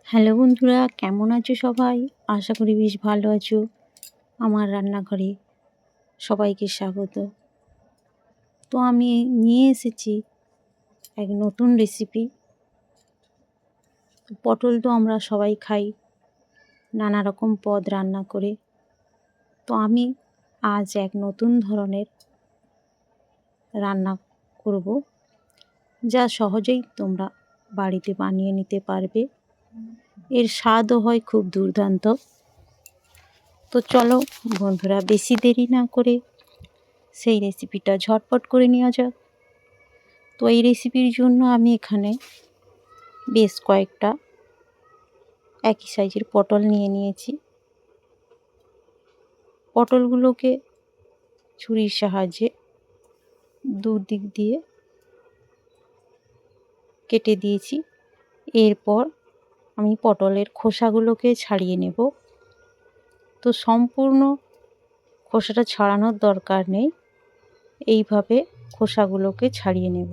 Hello বন্ধুরা, কেমন আছো সবাই? আশা করি বেশ ভালো আছো। আমার রান্নাঘরে সবাইকে স্বাগত। তো আমি নিয়ে এসেছি এক নতুন রেসিপি। পটল তো আমরা সবাই খাই নানা রকম পদ রান্না করে। তো আমি আজ এক নতুন ধরনের রান্না করব, যা সহজেই তোমরা বাড়িতে বানিয়ে নিতে পারবে। এর স্বাদও হয় খুব দুর্দান্ত। তো চলো বন্ধুরা, বেশি দেরি না করে সেই রেসিপিটা ঝটপট করে নেওয়া যাক। তো এই রেসিপির জন্য আমি এখানে বেশ কয়েকটা একই সাইজের পটল নিয়ে নিয়েছি। পটলগুলোকে ছুরির সাহায্যে দুদিক দিয়ে কেটে দিয়েছি। এরপর আমি পটলের খোসাগুলোকে ছাড়িয়ে নেব। তো সম্পূর্ণ খোসাটা ছাড়ানোর দরকার নেই, এইভাবে খোসাগুলোকে ছাড়িয়ে নেব।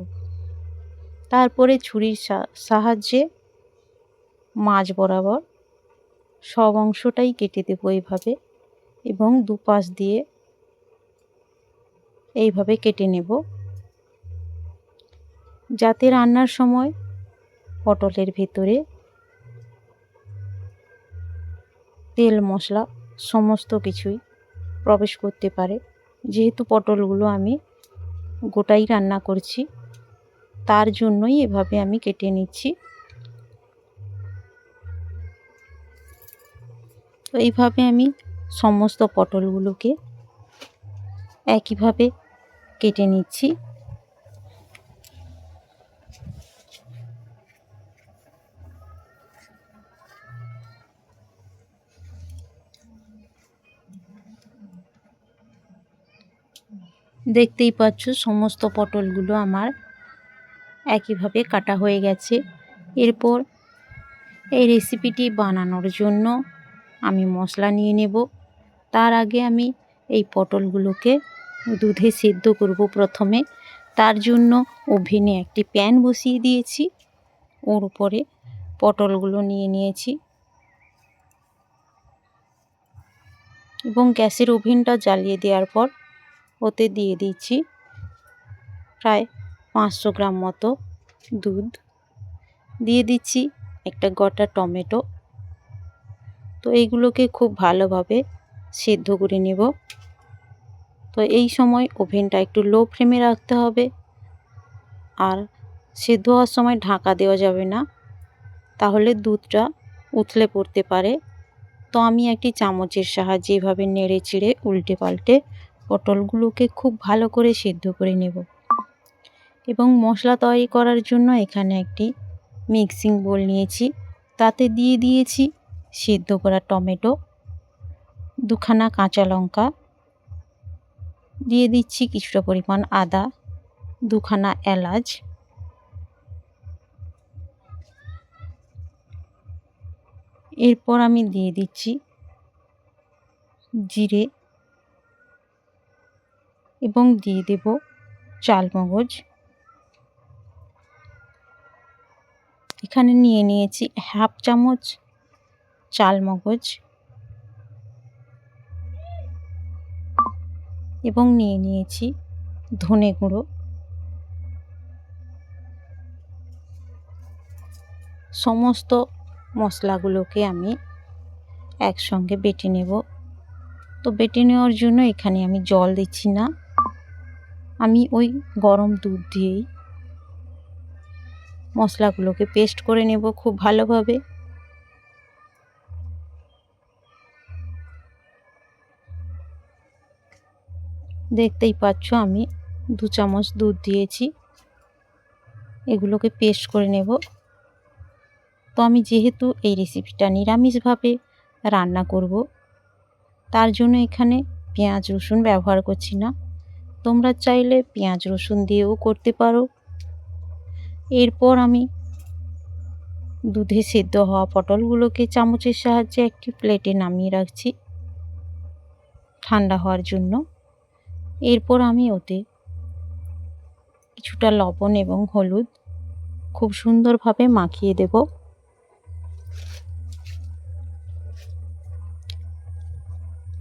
তারপরে ছুরির সাহায্যে মাঝ বরাবর সব অংশটাই কেটে দেবো এইভাবে, এবং দুপাশ দিয়ে এইভাবে কেটে নেব, যাতে রান্নার সময় পটলের ভেতরে তেল মশলা সমস্ত কিছুই প্রবেশ করতে পারে। যেহেতু পটলগুলো আমি গোটাই রান্না করছি, তার জন্যই এভাবে আমি কেটে নিচ্ছি। তো এইভাবে আমি সমস্ত পটলগুলোকে একইভাবে কেটে নিচ্ছি। দেখতেই পাচ্ছ সমস্ত পটলগুলো আমার একইভাবে কাটা হয়ে গেছে। এরপর এই রেসিপিটি বানানোর জন্য আমি মশলা নিয়ে নেব। তার আগে আমি এই পটলগুলোকে দুধে সেদ্ধ করব প্রথমে। তার জন্য ওভেনে একটি প্যান বসিয়ে দিয়েছি, ওর উপরে পটলগুলো নিয়ে নিয়েছি এবং গ্যাসের ওভেনটা জ্বালিয়ে দেওয়ার পর ওতে দিয়ে দিচ্ছি প্রায় 500 গ্রাম মতো দুধ। দিয়ে দিচ্ছি একটা গোটা টমেটো। তো এইগুলোকে খুব ভালোভাবে সেদ্ধ করে নেব। তো এই সময় ওভেনটা একটু লো ফ্লেমে রাখতে হবে, আর সেদ্ধ হওয়ার সময় ঢাকা দেওয়া যাবে না, তাহলে দুধটা উথলে পড়তে পারে। তো আমি একটি চামচের সাহায্যে এভাবে নেড়ে চেড়ে উল্টে পাল্টে পটলগুলোকে খুব ভালো করে সেদ্ধ করে নেব। এবং মশলা তৈরি করার জন্য এখানে একটি মিক্সিং বোল নিয়েছি, তাতে দিয়ে দিয়েছি সেদ্ধ করা টমেটো, দুখানা কাঁচা লঙ্কা, দিয়ে দিচ্ছি কিছুটা পরিমাণ আদা, দুখানা এলাচ, এরপর আমি দিয়ে দিচ্ছি জিরে এবং দিয়ে দেব চালমগজ। এখানে নিয়ে নিয়েছি হাফ চামচ চালমগজ এবং নিয়ে নিয়েছি ধনে গুঁড়ো। সমস্ত মশলাগুলোকে আমি একসঙ্গে বেটে নেব। তো বেটে নেওয়ার জন্য এখানে আমি জল দিচ্ছি না, আমি ওই গরম দুধ দিয়েই মশলাগুলোকে পেস্ট করে নেব খুব ভালোভাবে। দেখতেই পাচ্ছ আমি 2 চামচ দুধ দিয়েছি, এগুলোকে পেস্ট করে নেব। তো আমি যেহেতু এই রেসিপিটা নিরামিষভাবে রান্না করব, তার জন্য এখানে পেঁয়াজ রসুন ব্যবহার করছি না। তোমরা চাইলে পেঁয়াজ রসুন দিয়েও করতে পারো। এরপর আমি দুধে সেদ্ধ হওয়া পটলগুলোকে চামচের সাহায্যে একটি প্লেটে নামিয়ে রাখছি ঠান্ডা হওয়ার জন্য। এরপর আমি ওতে কিছুটা লবণ এবং হলুদ খুব সুন্দরভাবে মাখিয়ে দেব।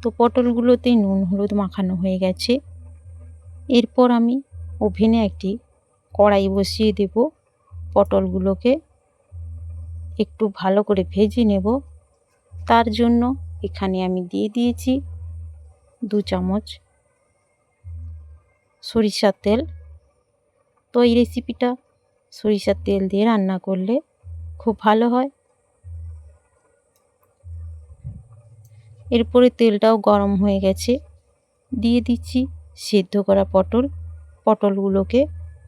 তো পটলগুলোতে নুন হলুদ মাখানো হয়ে গেছে। এরপর আমি ওভেনে একটি কড়াই বসিয়ে দেব। পটলগুলোকে একটু ভালো করে ভেজে নেব। তার জন্য এখানে আমি দিয়ে দিয়েছি 2 চামচ সরিষার তেল। তো এই রেসিপিটা সরিষার তেল দিয়ে রান্না করলে খুব ভালো হয়। এরপরে তেলটাও গরম হয়ে গেছে, দিয়ে দিচ্ছি সেদ্ধ করা পটল। পটলগুলোকে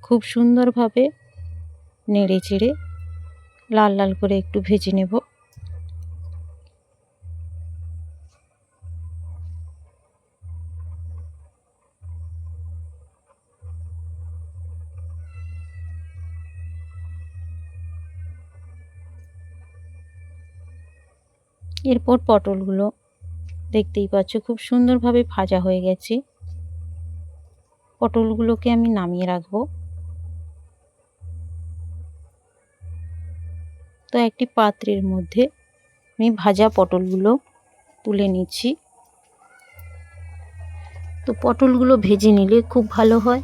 খুব সুন্দরভাবে নেড়ে চেড়ে লাল লাল করে একটু ভেজে নেব। এরপর পটলগুলো দেখতেই পাচ্ছ খুব সুন্দরভাবে ভাজা হয়ে গেছে। পটলগুলোকে আমি নামিয়ে রাখবো। তো একটি পাত্রের মধ্যে আমি ভাজা পটলগুলো তুলে নিচ্ছি। তো পটলগুলো ভেজে নিলে খুব ভালো হয়,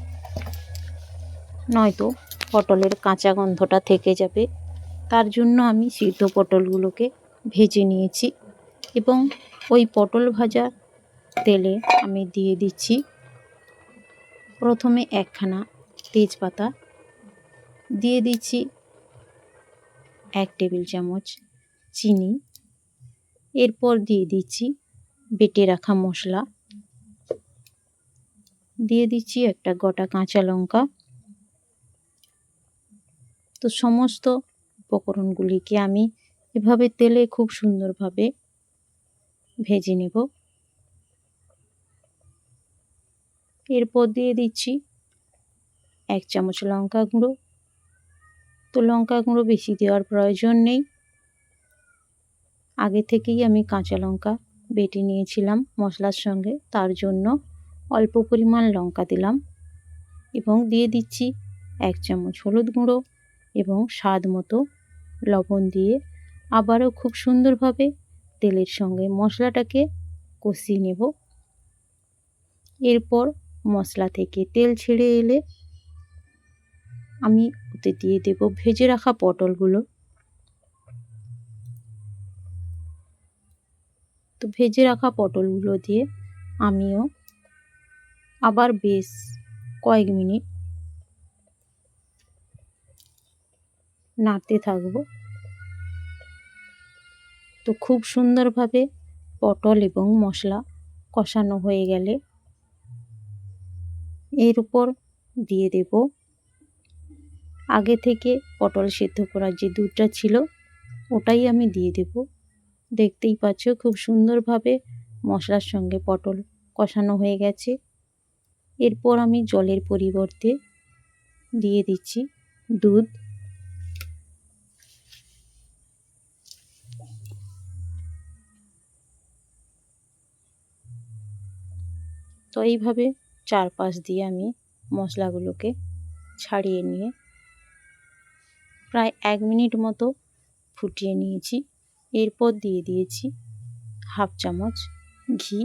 নয়তো পটলের কাঁচা গন্ধটা থেকে যাবে। তার জন্য আমি সিদ্ধ পটলগুলোকে ভেজে নিয়েছি এবং ওই পটল ভাজা তেলে আমি দিয়ে দিচ্ছি প্রথমে একখানা তেজপাতা, দিয়ে দিচ্ছি 1 টেবিল চামচ চিনি, এরপর দিয়ে দিচ্ছি বেটে রাখা মশলা, দিয়ে দিচ্ছি একটা গোটা কাঁচা লঙ্কা। তো সমস্ত উপকরণগুলিকে আমি এভাবে তেলে খুব সুন্দরভাবে ভেজে নেব। এরপর দিয়ে দিচ্ছি 1 চামচ লঙ্কা গুঁড়ো। তো লঙ্কা গুঁড়ো বেশি দেওয়ার প্রয়োজন নেই, আগে থেকেই আমি কাঁচা লঙ্কা বেটে নিয়েছিলাম মশলার সঙ্গে, তার জন্য অল্প পরিমাণ লঙ্কা দিলাম এবং দিয়ে দিচ্ছি 1 চামচ হলুদ গুঁড়ো এবং স্বাদ মতো লবণ দিয়ে আবারও খুব সুন্দরভাবে তেলের সঙ্গে মশলাটাকে কষিয়ে নেব। এরপর মশলা থেকে তেল ছেড়ে এলে আমি ওতে দিয়ে দেব ভেজে রাখা পটলগুলো। তো ভেজে রাখা পটলগুলো দিয়ে আমিও আবার বেশ কয়েক মিনিট নাড়তে থাকব। তো খুব সুন্দরভাবে পটল এবং মশলা কষানো হয়ে গেলে এর উপর দিয়ে দেব আগে থেকে পটল সেদ্ধ করার যে দুধটা ছিল ওটাই আমি দিয়ে দেব। দেখতেই পাচ্ছ খুব সুন্দরভাবে মশলার সঙ্গে পটল কষানো হয়ে গেছে। এরপর আমি জলের পরিবর্তে দিয়ে দিচ্ছি দুধ। তো এইভাবে চারপাশ দিয়ে আমি মশলাগুলোকে ছাড়িয়ে নিয়ে প্রায় 1 মিনিট মতো ফুটিয়ে নিয়েছি। এরপর দিয়ে দিয়েছি 1/2 চামচ ঘি।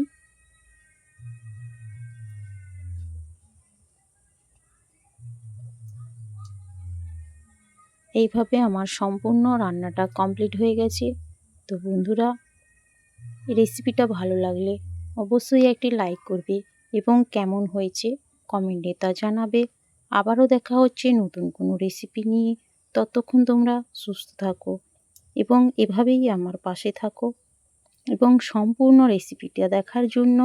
এইভাবে আমার সম্পূর্ণ রান্নাটা কমপ্লিট হয়ে গেছে। তো বন্ধুরা, এই রেসিপিটা ভালো লাগলে অবশ্যই একটি লাইক করবে এবং কেমন হয়েছে কমেন্টে তা জানাবে। আবারও দেখা হচ্ছে নতুন কোনো রেসিপি নিয়ে। ততক্ষণ তোমরা সুস্থ থাকো এবং এভাবেই আমার পাশে থাকো এবং সম্পূর্ণ রেসিপিটা দেখার জন্য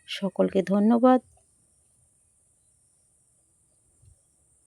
সকলকে ধন্যবাদ।